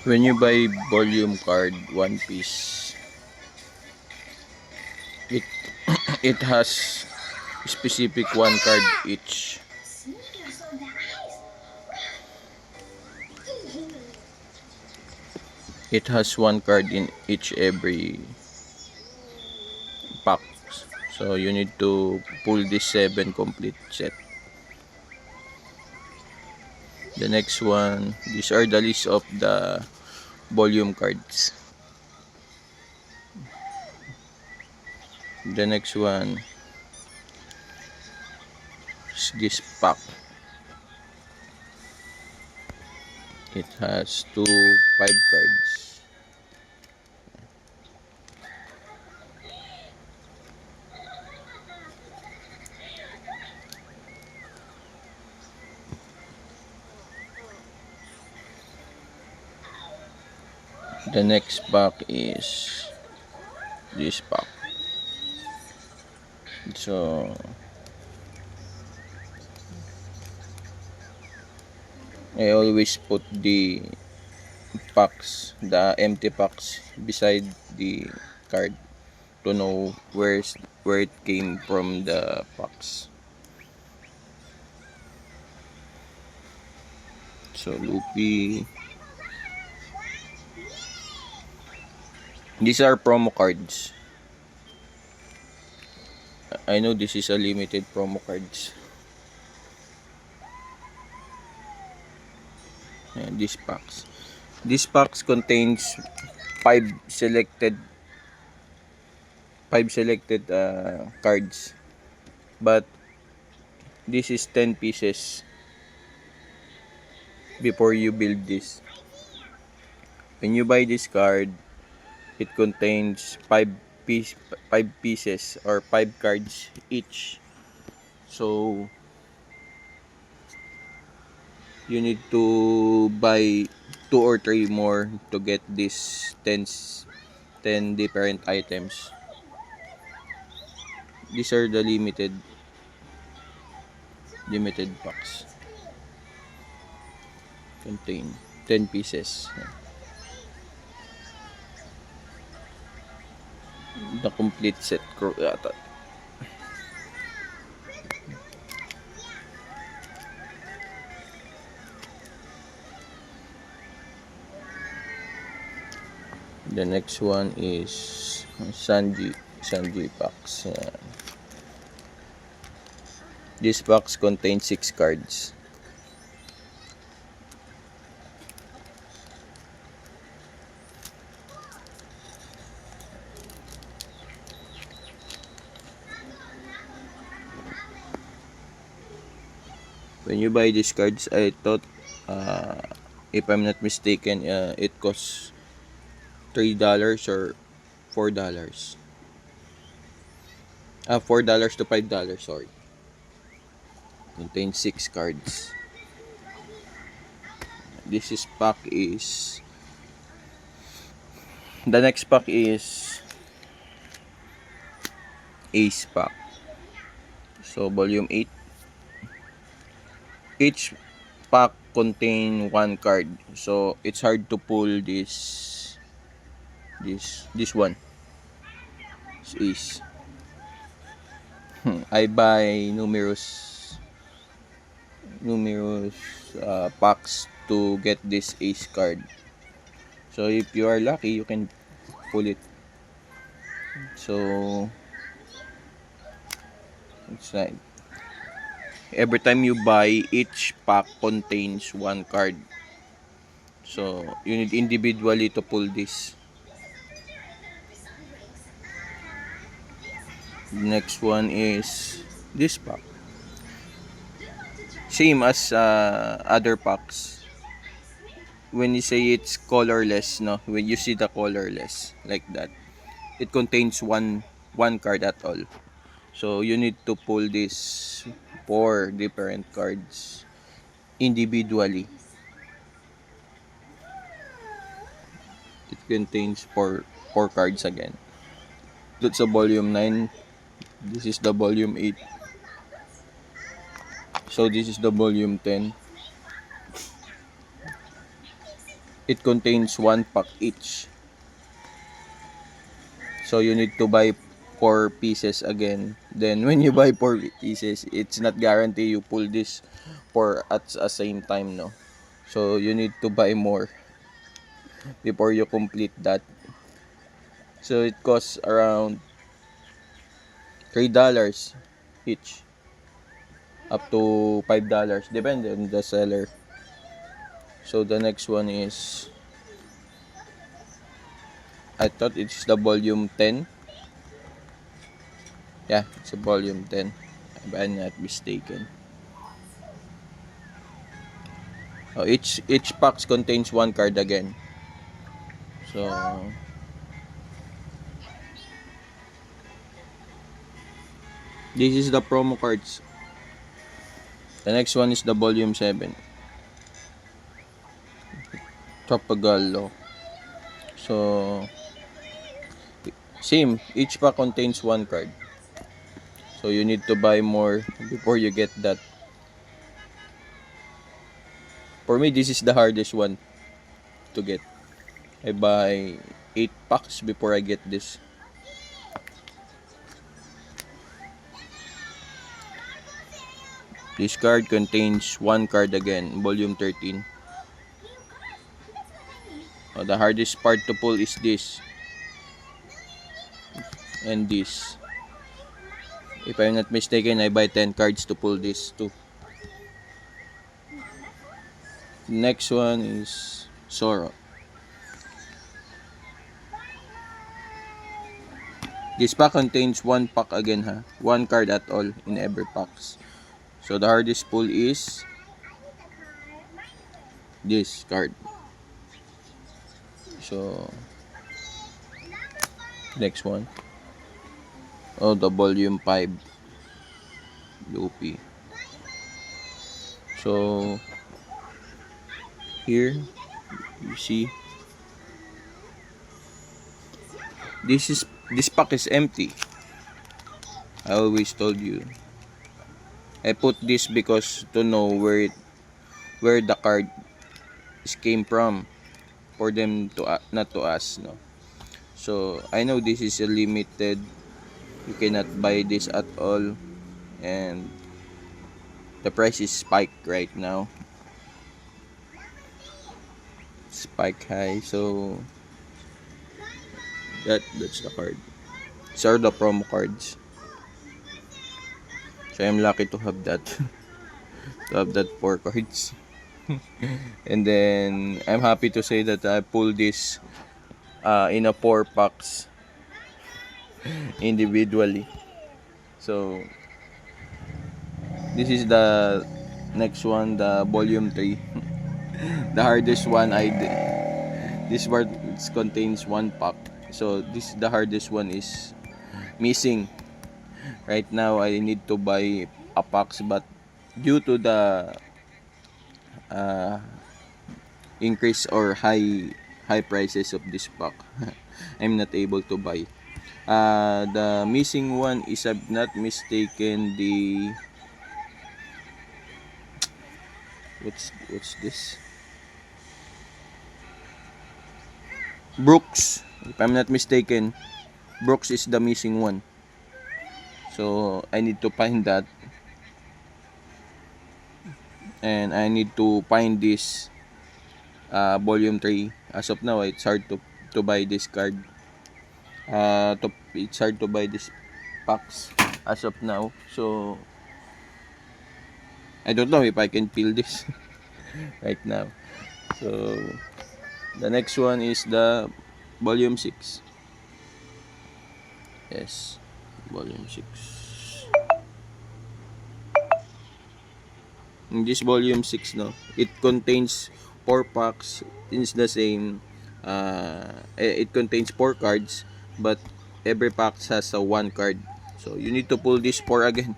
When you buy volume card, one piece, it it has specific one card each. It has one card in each every pack. So you need to pull this 7 complete set. The next one, these are the list of the volume cards. The next one is this pack. It has 5 cards. The next pack is this pack. So I always put the packs, the empty packs beside the card to know where it came from the packs. So Luffy. These are promo cards. I know this is a limited promo cards. And these packs. These packs contains 5 selected cards. But this is 10 pieces before you build this. When you buy this card, it contains 5 pieces or 5 cards each. So you need to buy 2 or 3 more to get this 10 different items. These are the limited packs. Contain 10 pieces. The complete set ko yata. The next one is Sanji packs. This box contains 6 cards. When you buy these cards, I thought, if I'm not mistaken, it costs $3 or $4. $4 to $5, sorry. Contains 6 cards. The next pack is Ace pack. So volume 8. Each pack contain 1 card. So it's hard to pull this one. This Ace. I buy numerous packs to get this Ace card. So if you are lucky, you can pull it. So it's like every time you buy, each pack contains 1 card. So you need individually to pull this. Next one is this pack. Same as other packs. When you say it's colorless, no, when you see the colorless like that, it contains one card at all. So you need to pull this 4 different cards individually. It contains 4 cards again. That's a volume 9. This is the volume 8. So this is the volume 10. it contains 1 pack each. So you need to buy 4 pieces again. Then when you buy 4 pieces, it's not guarantee you pull this 4 at the same time, no. So you need to buy more before you complete that. So it costs around $3 each, up to $5, depende on the seller. So the next one is, I thought it's the volume 10. Yeah, it's a volume 10, if I'm not mistaken. Oh, each packs contains 1 card again. So this is the promo cards. The next one is the volume 7. Tropagallo. So same, each pack contains 1 card. So you need to buy more before you get that. For me, this is the hardest one to get. I buy 8 packs before I get this. This card contains 1 card again, volume 13. The hardest part to pull is this and this. If I'm not mistaken, I buy 10 cards to pull this too. Next one is Zoro. This pack contains 1 pack again, ha. 1 card at all in every packs. So the hardest pull is this card. So next one. Oh, the volume 5 Luffy. So here you see this pack is empty. I always told you. I put this because to know where the card came from, for them to not to us, no. So I know this is a limited. You cannot buy this at all, and the price is spiked right now. Spike high. So that's the card. These are the promo cards. So I'm lucky to have that. To have that 4 cards. And then I'm happy to say that I pulled this in a 4 packs individually. So this is the next one, the volume 3. The hardest one this one contains 1 pack. So this the hardest one is missing. Right now I need to buy a packs, but due to the uh, increase or high prices of this pack, I'm not able to buy. The missing one is, I'm not mistaken, the what's this? Brooks. If I'm not mistaken, Brooks is the missing one. So I need to find that. And I need to find this volume 3. As of now, it's hard to buy this card. It's hard to buy this packs as of now. So I don't know if I can peel this right now. So the next one is the volume 6. Yes, volume 6. In this volume 6, no, it contains 4 packs. It's the same. It contains 4 cards, but every pack has a 1 card. So you need to pull this 4 again.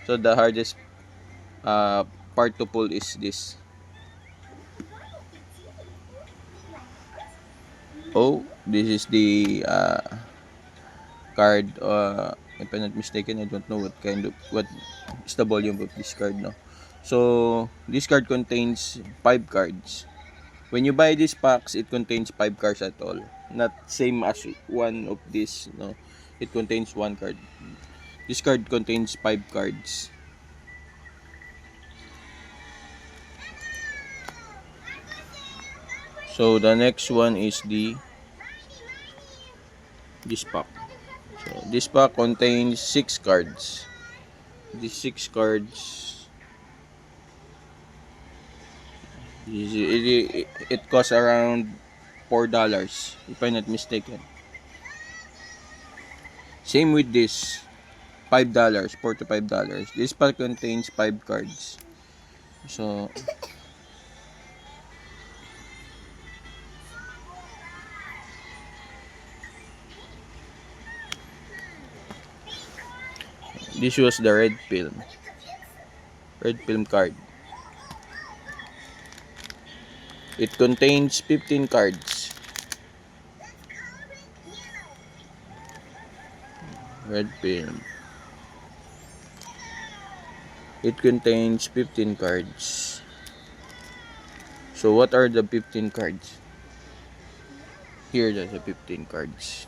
So the hardest part to pull is this. Oh, this is the card. If I'm not mistaken, I don't know what is the volume of this card now. So this card contains 5 cards. When you buy these packs, it contains 5 cards at all. Not same as one of this, no. It contains 1 card. This card contains 5 cards. So the next one is this pack. So this pack contains 6 cards. These 6 cards, it costs around $4 if I'm not mistaken. Same with this, $5, $4 to $5. This pack contains 5 cards. So this was the red film card. It contains 15 cards. Red film. It contains 15 cards. So what are the 15 cards? Here are the 15 cards.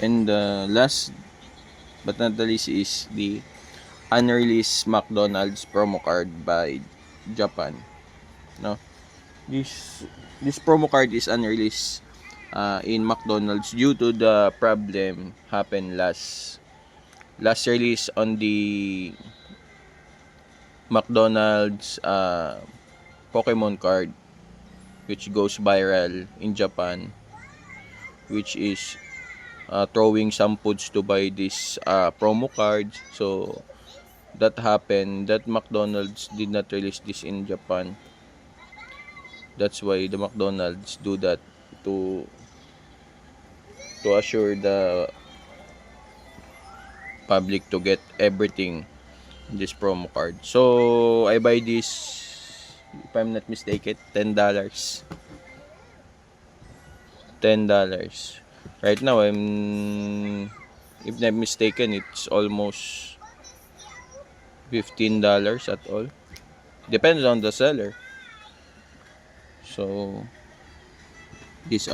And last but not the least is the unreleased McDonald's promo card by Japan. No, this promo card is unreleased in McDonald's due to the problem happened last release on the McDonald's Pokemon card, which goes viral in Japan, which is throwing some foods to buy this promo card. So that happened, that McDonald's did not release this in Japan. That's why the McDonald's do that to assure the public to get everything in this promo card. So I buy this, if I'm not mistaken, $10. $10. Right now if not mistaken, it's almost $15 at all. Depends on the seller. So this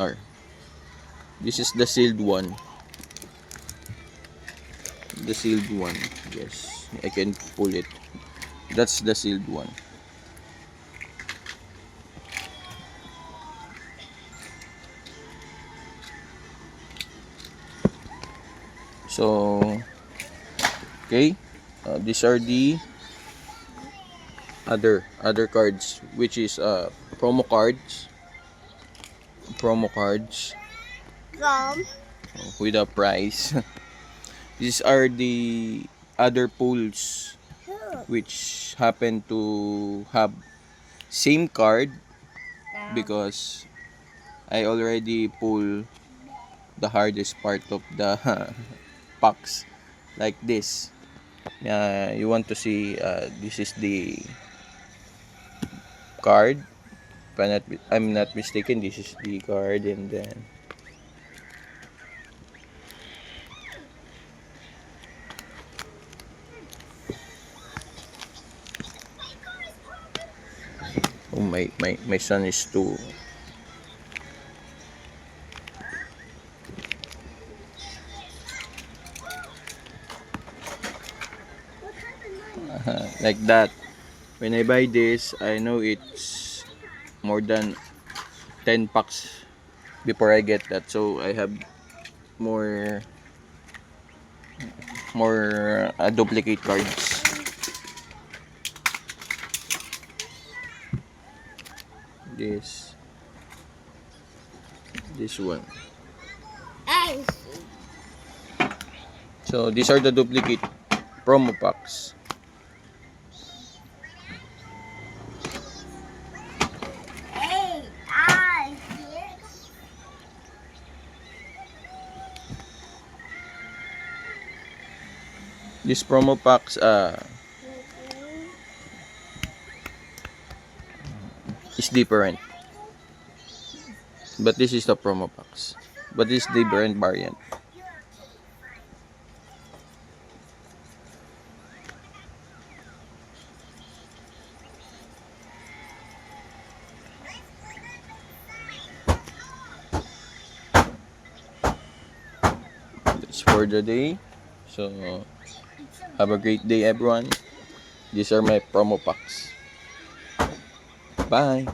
is the sealed one. The sealed one. Yes, I can pull it. That's the sealed one. So okay, these are the other cards, which is promo cards with a price. These are the other pools which happen to have same card, because I already pull the hardest part of the packs like this. You want to see, this is the card. If I'm not mistaken, this is the card, and then oh, my son is too like that. When I buy this, I know it's more than 10 packs before I get that, so I have more duplicate cards. This one. So these are the duplicate promo packs. This promo packs is different. But this is the promo packs. But this is different variant. That's for the day. So have a great day everyone. These are my promo packs. Bye.